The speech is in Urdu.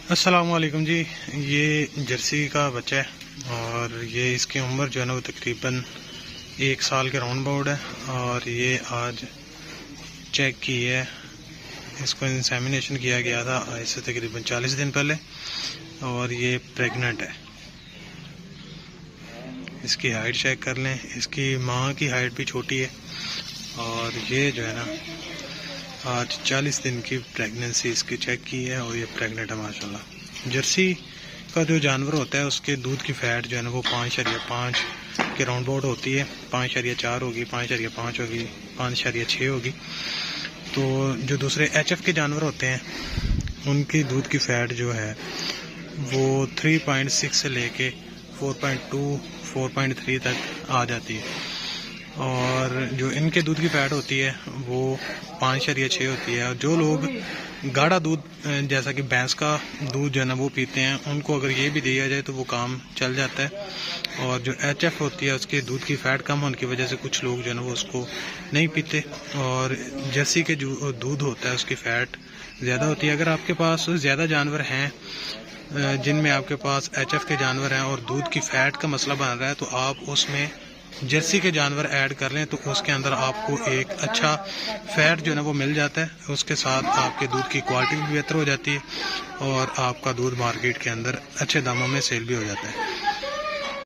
السلام علیکم جی، یہ جرسی کا بچہ ہے اور یہ اس کی عمر جو ہے نا وہ تقریباً 1 سال کے راؤنڈ باؤنڈ ہے، اور یہ آج چیک کی ہے، اس کو انسیمینیشن کیا گیا تھا آج سے تقریباً 40 دن پہلے، اور یہ پریگننٹ ہے۔ اس کی ہائٹ چیک کر لیں، اس کی ماں کی ہائٹ بھی چھوٹی ہے، اور یہ جو ہے نا آج 40 دن کی پریگننسی اس کی چیک کی ہے، اور یہ پریگننٹ ہے ماشاءاللہ۔ جرسی کا جو جانور ہوتا ہے اس کے دودھ کی فیٹ جو ہے نا وہ 5.5 کے راؤنڈ باؤنڈ ہوتی ہے، 5.4 ہوگی، 5.5 ہوگی، 5.6 ہوگی۔ تو جو دوسرے ایچ ایف کے جانور ہوتے ہیں ان کی دودھ کی فیٹ جو ہے وہ 3.6 سے لے کے 4.2 4.3 تک آ جاتی ہے، اور جو ان کے دودھ کی فیٹ ہوتی ہے وہ 5.6 ہوتی ہے۔ اور جو لوگ گاڑھا دودھ جیسا کہ بھینس کا دودھ جو ہے نا وہ پیتے ہیں، ان کو اگر یہ بھی دیا جائے تو وہ کام چل جاتا ہے۔ اور جو ایچ ایف ہوتی ہے اس کے دودھ کی فیٹ کم ہونے کی وجہ سے کچھ لوگ جو ہے نا وہ اس کو نہیں پیتے، اور جرسی کے جو دودھ ہوتا ہے اس کی فیٹ زیادہ ہوتی ہے۔ اگر آپ کے پاس زیادہ جانور ہیں جن میں آپ کے پاس ایچ ایف کے جانور ہیں اور دودھ کی فیٹ کا مسئلہ بن رہا ہے، تو آپ اس میں جرسی کے جانور ایڈ کر لیں، تو اس کے اندر آپ کو ایک اچھا فیٹ جو ہے نا وہ مل جاتا ہے، اس کے ساتھ آپ کے دودھ کی کوالٹی بھی بہتر ہو جاتی ہے، اور آپ کا دودھ مارکیٹ کے اندر اچھے داموں میں سیل بھی ہو جاتا ہے۔